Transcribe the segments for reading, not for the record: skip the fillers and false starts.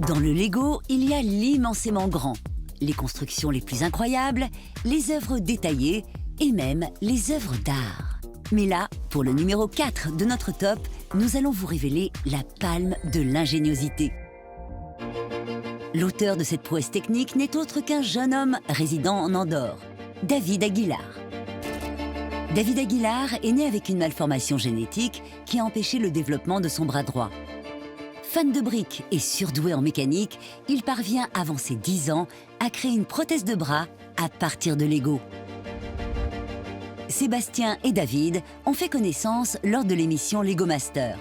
Dans le Lego, il y a l'immensément grand, les constructions les plus incroyables, les œuvres détaillées et même les œuvres d'art. Mais là, pour le numéro 4 de notre top, nous allons vous révéler la palme de l'ingéniosité. L'auteur de cette prouesse technique n'est autre qu'un jeune homme résidant en Andorre, David Aguilar. David Aguilar est né avec une malformation génétique qui a empêché le développement de son bras droit. Fan de briques et surdoué en mécanique, il parvient avant ses 10 ans à créer une prothèse de bras à partir de Lego. Sébastien et David ont fait connaissance lors de l'émission Lego Master.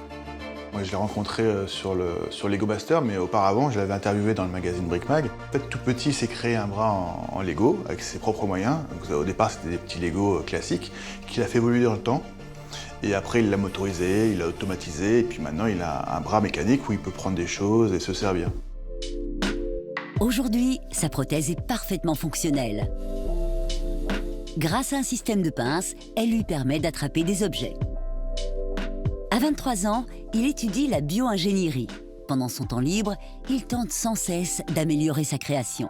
Moi, je l'ai rencontré sur Lego Master, mais auparavant, je l'avais interviewé dans le magazine Brick Mag. En fait, tout petit, il s'est créé un bras en Lego avec ses propres moyens. Donc, au départ, c'était des petits Lego classiques qu'il a fait évoluer dans le temps. Et après, il l'a motorisé, il l'a automatisé, et puis maintenant, il a un bras mécanique où il peut prendre des choses et se servir. Aujourd'hui, sa prothèse est parfaitement fonctionnelle. Grâce à un système de pinces, elle lui permet d'attraper des objets. À 23 ans, il étudie la bio-ingénierie. Pendant son temps libre, il tente sans cesse d'améliorer sa création.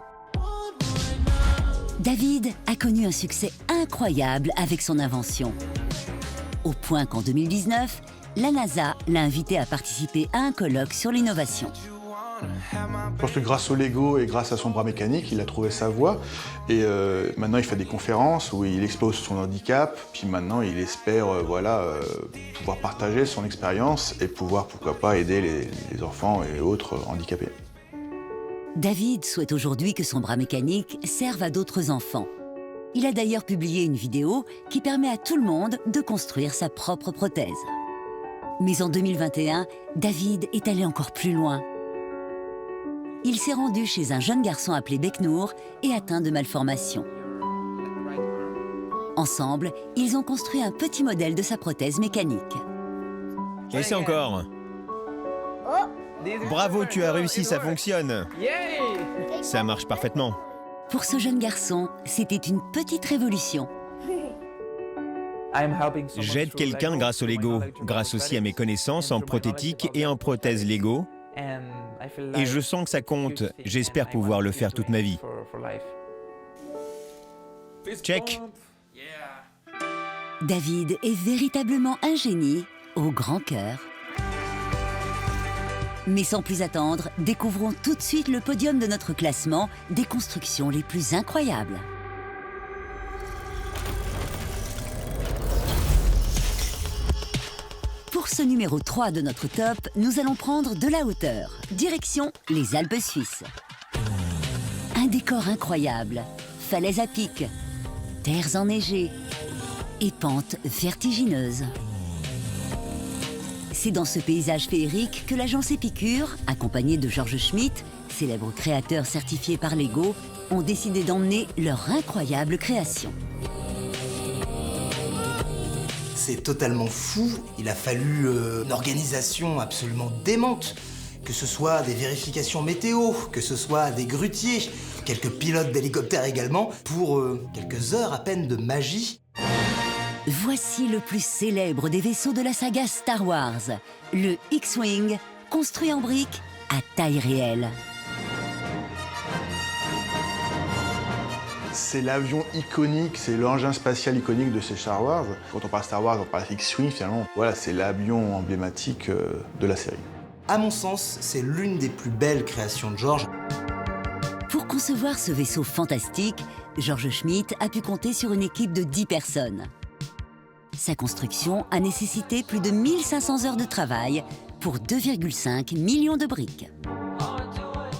David a connu un succès incroyable avec son invention. Au point qu'en 2019, la NASA l'a invité à participer à un colloque sur l'innovation. Je pense que grâce au Lego et grâce à son bras mécanique, il a trouvé sa voie. Et maintenant, il fait des conférences où il expose son handicap. Puis maintenant, il espère pouvoir partager son expérience et pouvoir, pourquoi pas, aider les enfants et autres handicapés. David souhaite aujourd'hui que son bras mécanique serve à d'autres enfants. Il a d'ailleurs publié une vidéo qui permet à tout le monde de construire sa propre prothèse. Mais en 2021, David est allé encore plus loin. Il s'est rendu chez un jeune garçon appelé Beknour et atteint de malformations. Ensemble, ils ont construit un petit modèle de sa prothèse mécanique. Essaie encore. Bravo, tu as réussi, ça fonctionne. Ça marche parfaitement. Pour ce jeune garçon, c'était une petite révolution. J'aide quelqu'un grâce au Lego, grâce aussi à mes connaissances en prothétique et en prothèse Lego. Et je sens que ça compte. J'espère pouvoir le faire toute ma vie. Check. David est véritablement un génie au grand cœur. Mais sans plus attendre, découvrons tout de suite le podium de notre classement des constructions les plus incroyables. Pour ce numéro 3 de notre top, nous allons prendre de la hauteur. Direction les Alpes suisses. Un décor incroyable, falaises à pic, terres enneigées et pentes vertigineuses. C'est dans ce paysage féerique que l'agence Épicure, accompagnée de Georges Schmitt, célèbre créateur certifié par Lego, ont décidé d'emmener leur incroyable création. C'est totalement fou. Il a fallu une organisation absolument démente. Que ce soit des vérifications météo, que ce soit des grutiers, quelques pilotes d'hélicoptères également, pour quelques heures à peine de magie. Voici le plus célèbre des vaisseaux de la saga Star Wars, le X-Wing, construit en briques à taille réelle. C'est l'avion iconique, c'est l'engin spatial iconique de ces Star Wars. Quand on parle Star Wars, on parle X-Wing finalement. Voilà, c'est l'avion emblématique de la série. À mon sens, c'est l'une des plus belles créations de Georges. Pour concevoir ce vaisseau fantastique, Georges Schmitt a pu compter sur une équipe de 10 personnes. Sa construction a nécessité plus de 1500 heures de travail pour 2,5 millions de briques.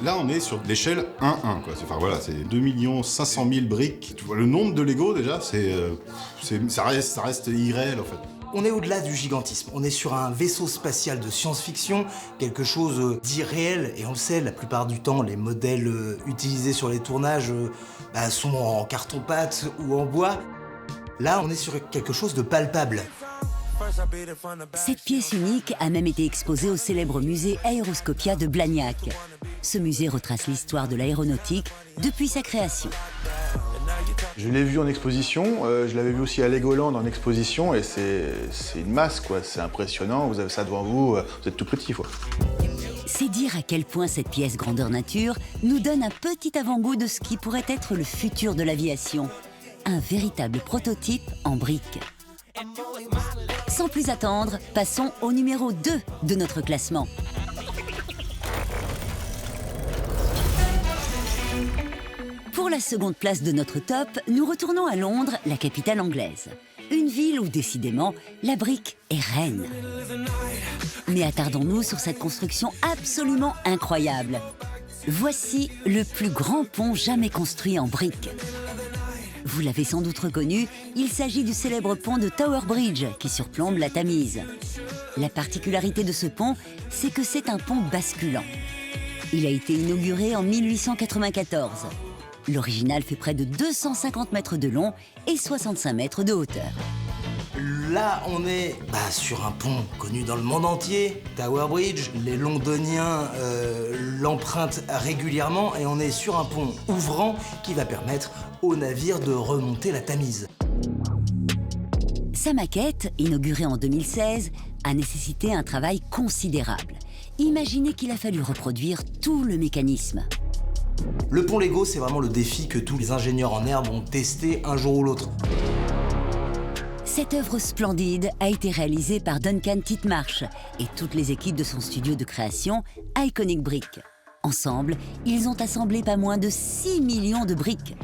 Là, on est sur l'échelle 1-1, quoi. Enfin, voilà, c'est 2 500 000 briques. Tu vois, le nombre de Lego, déjà, ça reste irréel, en fait. On est au-delà du gigantisme. On est sur un vaisseau spatial de science-fiction, quelque chose d'irréel. Et on le sait, la plupart du temps, les modèles utilisés sur les tournages sont en carton-pâte ou en bois. Là, on est sur quelque chose de palpable. Cette pièce unique a même été exposée au célèbre musée Aeroscopia de Blagnac. Ce musée retrace l'histoire de l'aéronautique depuis sa création. Je l'ai vu en exposition, je l'avais vu aussi à Legoland en exposition, et c'est une masse, quoi. C'est impressionnant, vous avez ça devant vous, vous êtes tout petit, quoi. C'est dire à quel point cette pièce grandeur nature nous donne un petit avant-goût de ce qui pourrait être le futur de l'aviation. Un véritable prototype en briques. Sans plus attendre, passons au numéro 2 de notre classement. Pour la seconde place de notre top, nous retournons à Londres, la capitale anglaise. Une ville où, décidément, la brique est reine. Mais attardons-nous sur cette construction absolument incroyable. Voici le plus grand pont jamais construit en briques. Vous l'avez sans doute reconnu, il s'agit du célèbre pont de Tower Bridge qui surplombe la Tamise. La particularité de ce pont, c'est que c'est un pont basculant. Il a été inauguré en 1894. L'original fait près de 250 mètres de long et 65 mètres de hauteur. Là, on est sur un pont connu dans le monde entier, Tower Bridge. Les Londoniens l'empruntent régulièrement et on est sur un pont ouvrant qui va permettre aux navires de remonter la Tamise. Sa maquette, inaugurée en 2016, a nécessité un travail considérable. Imaginez qu'il a fallu reproduire tout le mécanisme. Le pont Lego, c'est vraiment le défi que tous les ingénieurs en herbe ont testé un jour ou l'autre. Cette œuvre splendide a été réalisée par Duncan Titmarsh et toutes les équipes de son studio de création, Iconic Brick. Ensemble, ils ont assemblé pas moins de 6 millions de briques.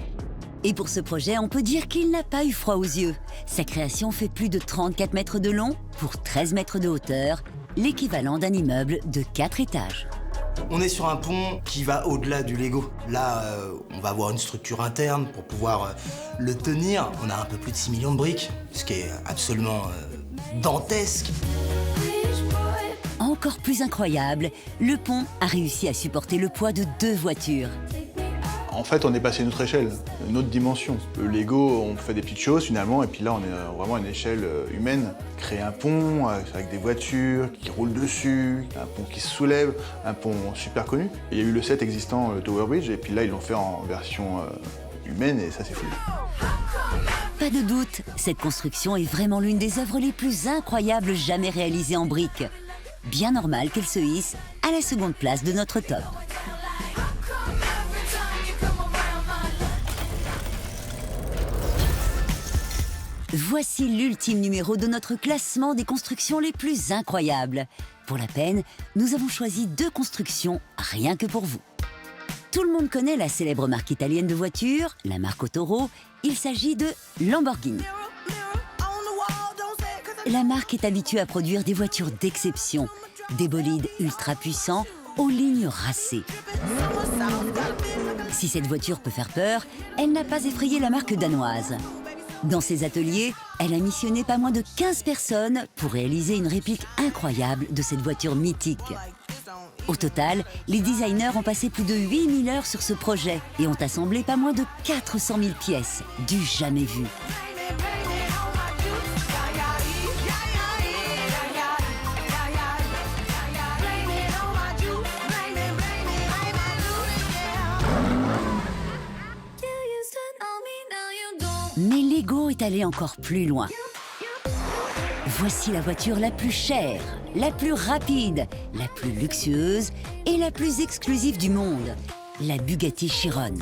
Et pour ce projet, on peut dire qu'il n'a pas eu froid aux yeux. Sa création fait plus de 34 mètres de long pour 13 mètres de hauteur, l'équivalent d'un immeuble de 4 étages. On est sur un pont qui va au-delà du Lego. Là, on va avoir une structure interne pour pouvoir le tenir. On a un peu plus de 6 millions de briques, ce qui est absolument dantesque. Encore plus incroyable, le pont a réussi à supporter le poids de 2 voitures. En fait, on est passé à une autre échelle, une autre dimension. Le Lego, on fait des petites choses finalement, et puis là, on est vraiment à une échelle humaine. Créer un pont avec des voitures qui roulent dessus, un pont qui se soulève, un pont super connu. Et il y a eu le set existant, le Tower Bridge, et puis là, ils l'ont fait en version humaine, et ça, c'est fou. Pas de doute, cette construction est vraiment l'une des œuvres les plus incroyables jamais réalisées en briques. Bien normal qu'elle se hisse à la seconde place de notre top. Voici l'ultime numéro de notre classement des constructions les plus incroyables. Pour la peine, nous avons choisi 2 constructions rien que pour vous. Tout le monde connaît la célèbre marque italienne de voitures, la marque Toro. Il s'agit de Lamborghini. La marque est habituée à produire des voitures d'exception, des bolides ultra puissants aux lignes racées. Si cette voiture peut faire peur, elle n'a pas effrayé la marque danoise. Dans ses ateliers, elle a missionné pas moins de 15 personnes pour réaliser une réplique incroyable de cette voiture mythique. Au total, les designers ont passé plus de 8000 heures sur ce projet et ont assemblé pas moins de 400 000 pièces, du jamais vu. Mais Lego est allé encore plus loin. Voici la voiture la plus chère, la plus rapide, la plus luxueuse et la plus exclusive du monde, la Bugatti Chiron.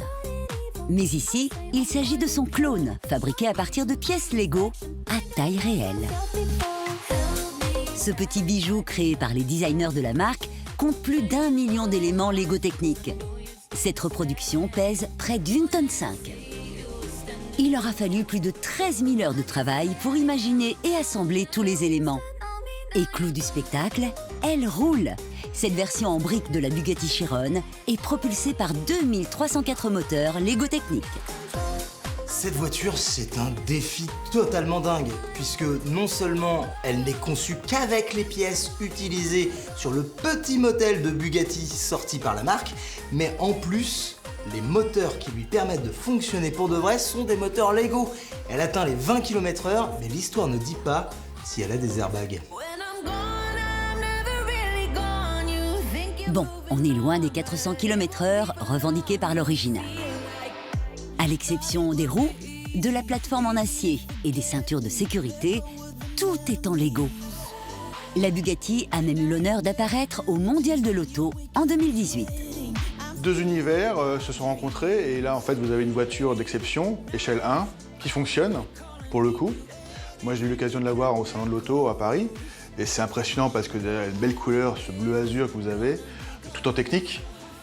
Mais ici, il s'agit de son clone, fabriqué à partir de pièces Lego à taille réelle. Ce petit bijou créé par les designers de la marque compte plus d'1 million d'éléments Lego techniques. Cette reproduction pèse près d'1,5 tonne. Il leur a fallu plus de 13 000 heures de travail pour imaginer et assembler tous les éléments. Et clou du spectacle, elle roule. Cette version en briques de la Bugatti Chiron est propulsée par 2304 moteurs Lego Technique. Cette voiture, c'est un défi totalement dingue, puisque non seulement elle n'est conçue qu'avec les pièces utilisées sur le petit modèle de Bugatti sorti par la marque, mais en plus, les moteurs qui lui permettent de fonctionner pour de vrai sont des moteurs Lego. Elle atteint les 20 km/h, mais l'histoire ne dit pas si elle a des airbags. Bon, on est loin des 400 km/h revendiqués par l'original. À l'exception des roues, de la plateforme en acier et des ceintures de sécurité, tout est en Lego. La Bugatti a même eu l'honneur d'apparaître au Mondial de l'Auto en 2018. Deux univers se sont rencontrés et là en fait vous avez une voiture d'exception, échelle 1, qui fonctionne pour le coup. Moi j'ai eu l'occasion de la voir au Salon de l'Auto à Paris et c'est impressionnant parce que derrière une belle couleur, ce bleu azur que vous avez, tout en technique,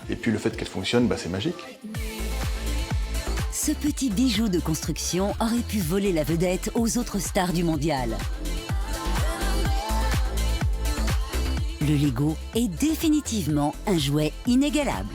et puis le fait qu'elle fonctionne, c'est magique. Ce petit bijou de construction aurait pu voler la vedette aux autres stars du mondial. Le Lego est définitivement un jouet inégalable.